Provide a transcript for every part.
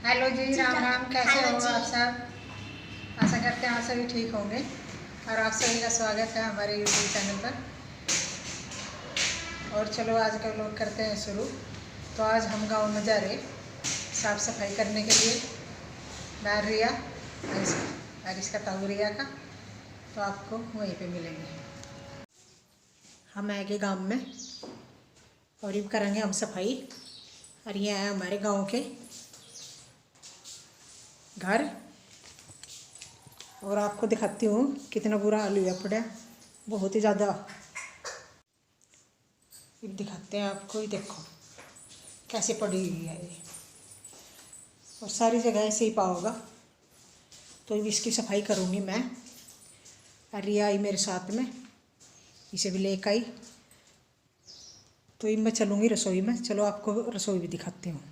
Hello जी, राम राम। कैसे हो आप सब? आशा करते हैं आप सभी ठीक होंगे और आप सभी का स्वागत है हमारे यूट्यूब चैनल पर। और चलो आज का व्लॉग करते हैं शुरू। तो आज हम गांव में जा रहे साफ़ सफाई करने के लिए। मैं रिया और इसका ताऊ रिया का, तो आपको वहीं पे मिलेंगे। हम आएंगे गांव में और ये करेंगे हम सफाई। और ये है हमारे गांव के घर। और आपको दिखाती हूँ कितना बुरा हाल हुआ पड़ा, बहुत ही ज़्यादा। दिखाते हैं आपको, ही देखो कैसे पड़ी हुई है ये। और सारी जगह ऐसे ही पाओगा। तो इसकी सफाई करूँगी मैं। और रिया आई मेरे साथ में, इसे भी लेकर आई। तो मैं चलूँगी रसोई में। चलो आपको रसोई भी दिखाती हूँ।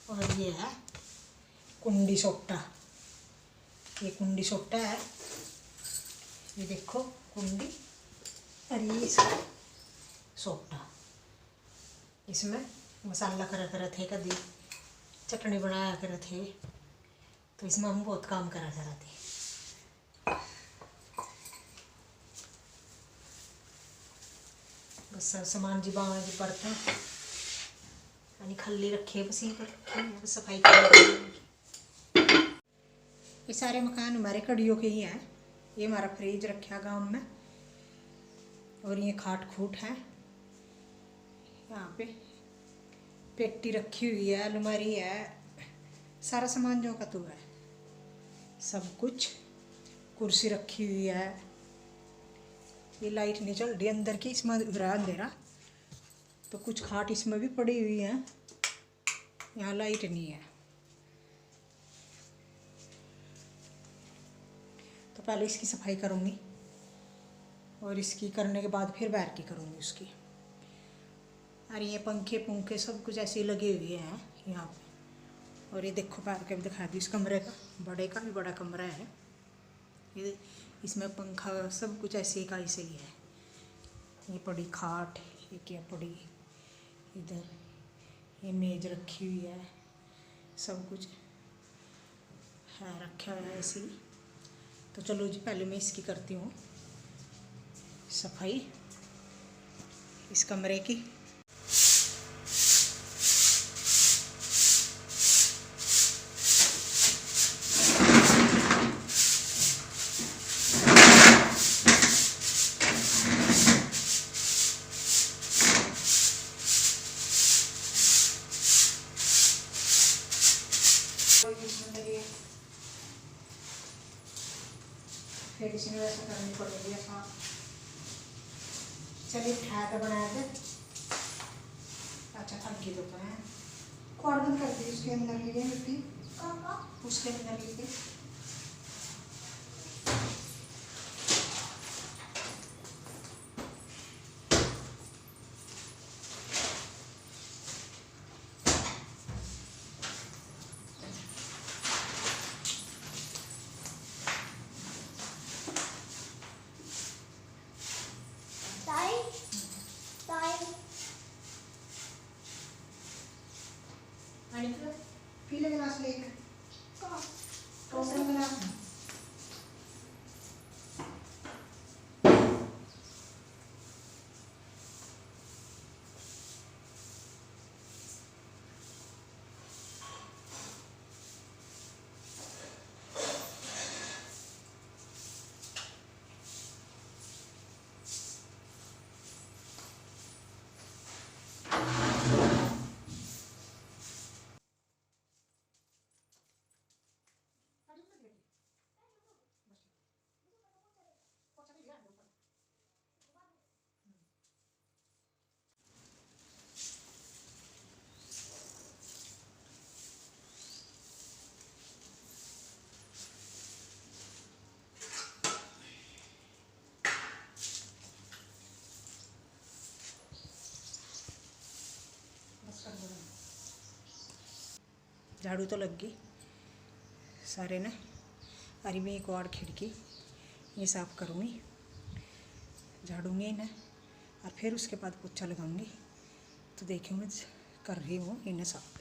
और ये है कुंडी सोट्टा। ये कुंडी सोट्टा है, ये देखो कुंडी। और ये इसका सोट्टा, इसमें मसाला करा करे थे, कभी चटनी बनाया करे थे। तो इसमें हम बहुत काम करा करे थे। बस सामान जी बाँध जी बर्तन यानी खल्ली रखे, बस यहीं पर रखे, सफाई कर। ये सारे मकान हमारे कड़ियों के ही हैं। ये हमारा फ्रिज रखा गांव में। और ये खाट खूट है, यहाँ पे पेटी रखी हुई है, अलमारी है, सारा सामान जो का तो है सब कुछ। कुर्सी रखी हुई है। ये लाइट नहीं चल रही अंदर की, इसमें उधरा अंधेरा। तो कुछ खाट इसमें भी पड़ी हुई हैं, यहाँ लाइट नहीं है। तो पहले इसकी सफाई करूँगी और इसकी करने के बाद फिर बाहर की करूँगी उसकी। और ये पंखे पंखे सब कुछ ऐसे लगे हुए हैं यहाँ पे। और ये देखो बाहर के भी दिखा दी, इस कमरे का, बड़े का भी बड़ा कमरा है ये। इसमें पंखा सब कुछ ऐसे का ऐसे ही है। ये पड़ी खाट, ये क्या पड़ी इधर, ये मेज रखी हुई है, सब कुछ है रखा हुआ है ऐसे ही। तो चलो जी पहले मैं इसकी करती हूँ सफाई, इस कमरे की। फिर इसमें वैसा करनी पड़ेगी ऐसा। चलिए उठा कर बनाया थे। अच्छा थकी तो है, कॉर्डन कर दी उसके अंदर लिए मिट्टी, उसके अंदर लिए। पीले गिलास लेकर टोटल गिलास में। झाड़ू तो लग गई सारे ना। अरे मैं एक और खिड़की ये साफ़ करूँगी, झाड़ूंगी इन्हें और फिर उसके बाद पोछा लगाऊंगी। तो देखिए मैं कर रही हूँ इन्हें साफ।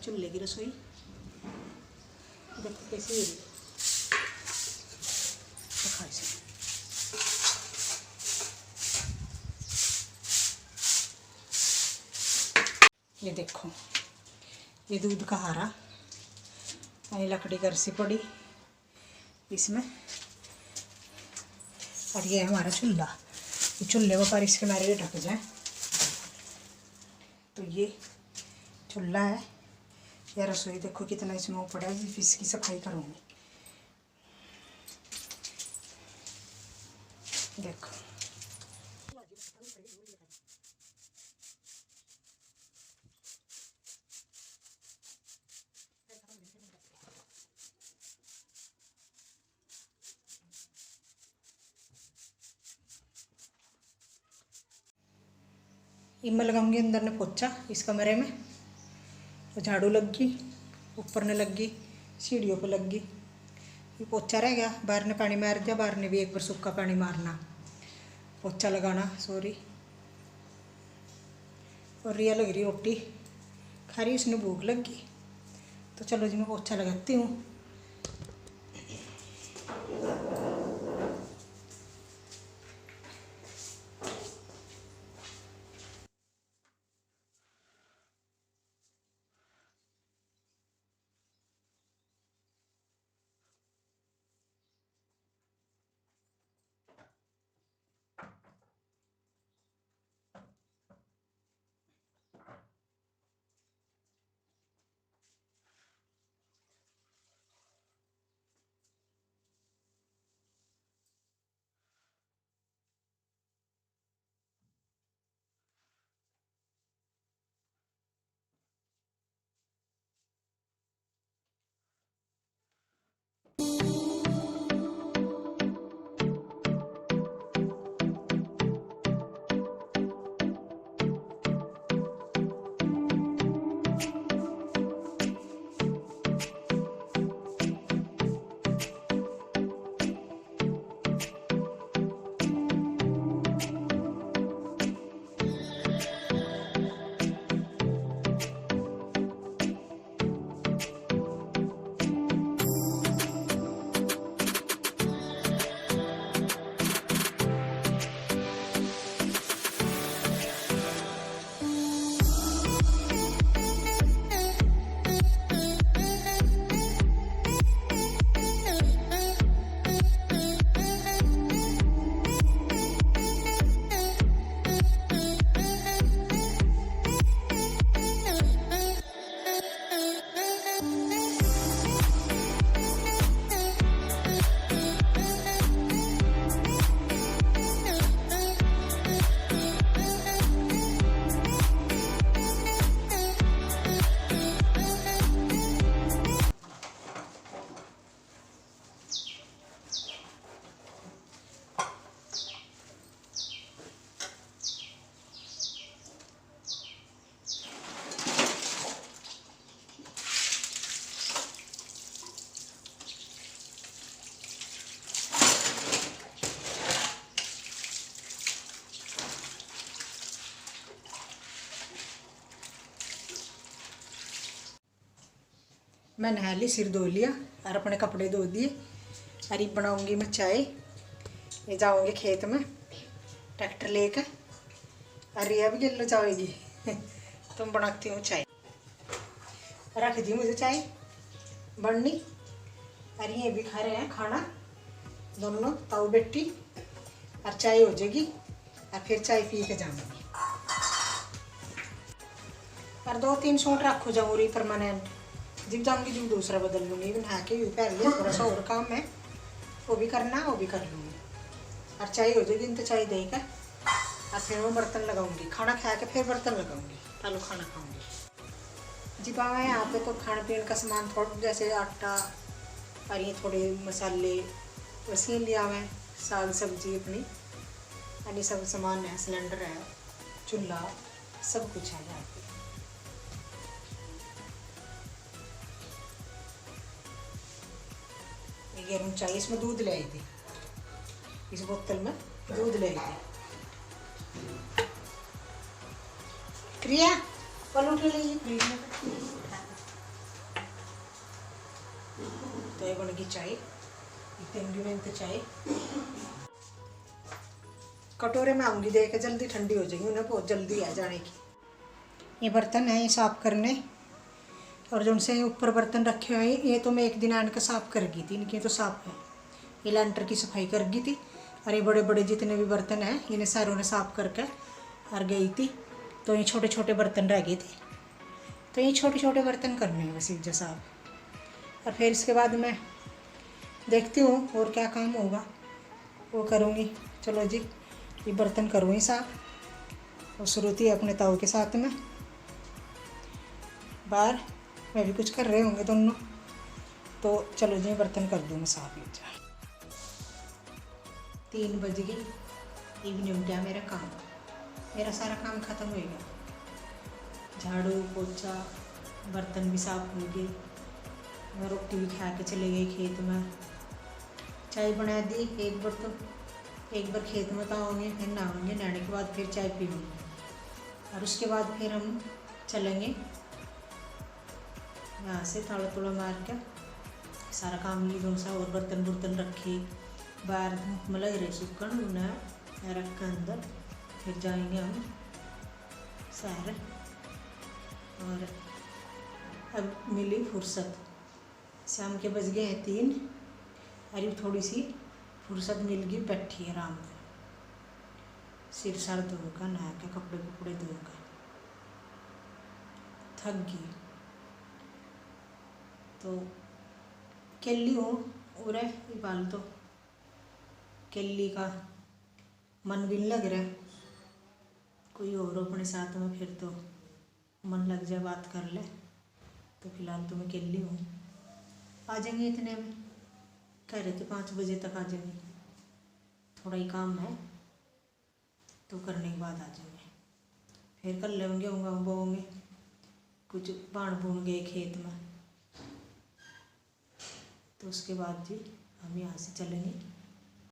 चूल्हे की रसोई देखो कैसी हो रही है। ये देखो ये दूध का हारा, ये लकड़ी की रस्सी पड़ी इसमें, और ये है हमारा चूल्हा। ये चूल्हे पर इसके मारे ढक जाए। तो ये चूल्हा है, यह रसोई देखो कितना इसमें पड़ा है। इसकी सफाई करूँगी। देखो इनमें लगाऊंगी अंदर ने पोछा इस कमरे में। तो झाड़ू लग गई, ऊपर ने लग गई, सीढ़ियों पर लग गई। ये पोछा रह गया, बाहर ने पानी मार दिया, बाहर ने भी एक बार सूखा पानी मारना, पोछा लगाना। सॉरी। और रिया लग रही रोटी खा रही, उसने भूख लग गई। तो चलो जी मैं पोछा लगाती हूँ। मैं नहा ली, सिर धो लिया और अपने कपड़े धो दिए। अरे बनाऊंगी मैं चाय, ये जाऊंगी खेत में ट्रैक्टर लेकर। अरे अब गिल्लो जाएगी तुम बनाती हूँ चाय, रख दी मुझे चाय बननी। अरे ये भी खा रहे हैं खाना दोनों, ताऊ बेटी, और चाय हो जाएगी और फिर चाय पी के जाऊंगी। और 2-3 सूट रखो जरूरी परमानेंट, जब जाऊंगी जब दूसरा बदल लूँगी। नहा के भी पहन लिया, थोड़ा सा और काम है वो भी करना, वो भी कर लूँगी। और चाय हो जाएगी तो चाय देगा और फिर मैं बर्तन लगाऊंगी, खाना खा के फिर बर्तन लगाऊंगी, आलू खाना खाऊंगी। जी बाबा यहाँ पे तो खाने पीने का सामान थोड़ा, जैसे आटा और ये थोड़े मसाले वैसे लिया हुआ है, साग सब्जी अपनी यानी सब सामान है, सिलेंडर है, चूल्हा, सब कुछ है यहाँ पे। गर्म चाय, इसमें दूध ले आई थी, इस बोतल में दूध ले आई थी। क्रिया पलट ले लीजिए, तो ये बन गई चाय, इतनी में चाय। कटोरे में आऊँगी दे के, जल्दी ठंडी हो जाएगी, उन्हें बहुत जल्दी आ जाने की। ये बर्तन है ये साफ़ करने, और जो उनसे ऊपर बर्तन रखे हुए हैं ये तो मैं एक दिन आने का साफ़ कर गई थी, इनके तो साफ़ है। ये लेंटर की सफाई कर गई थी, और ये बड़े बड़े जितने भी बर्तन हैं इन्हें सारों ने साफ़ करके और गई थी। तो ये छोटे छोटे बर्तन रह गए थे, तो ये छोटे छोटे बर्तन करने हैं बस एक साफ़। और फिर इसके बाद मैं देखती हूँ और क्या काम होगा वो करूँगी। चलो जी, ये बर्तन करूँगी साफ़, और श्रुति अपने ताऊ के साथ में बाहर, मैं भी कुछ कर रहे होंगे दोनों। तो चलो जी बर्तन कर दूँ मैं साफ। 3 बज गई, इवनिंग गया मेरा काम, मेरा सारा काम ख़त्म हो गया। झाड़ू पोछा, बर्तन भी साफ हो गए, मैं रोटी भी खा के चले गई खेत में, चाय बना दी। एक बार खेत में तो आऊँगे, फिर नहाऊँगे, नहाने के बाद फिर चाय पीऊँगी, और उसके बाद फिर हम चलेंगे यहाँ से थोड़ा थोड़ा मार के सारा काम ली सा। और बर्तन रखे बाहर धूप में लग रहे सूखन, उन्हें रख के अंदर फिर जाएंगे हम शहर। और अब मिली फुर्सत, शाम के बज गए हैं 3, अरे थोड़ी सी फुर्सत मिल गई, बैठी आराम से, सिर सर धोकर नहा के कपड़े धोकर थक गई। तो केली हूँ उरे बाल, तो केली का मन भी नहीं लग रहा, कोई और अपने साथ में फिर तो मन लग जाए, बात कर ले। तो फिलहाल तो मैं केली हूँ, आ जाएंगे इतने में, कह रहे थे 5 बजे तक आ जाएंगे, थोड़ा ही काम है तो करने के बाद आ जाएंगे। फिर कर लेंगे, बोंगे कुछ बाण बून गए खेत में, तो उसके बाद जी हम यहाँ से चलेंगे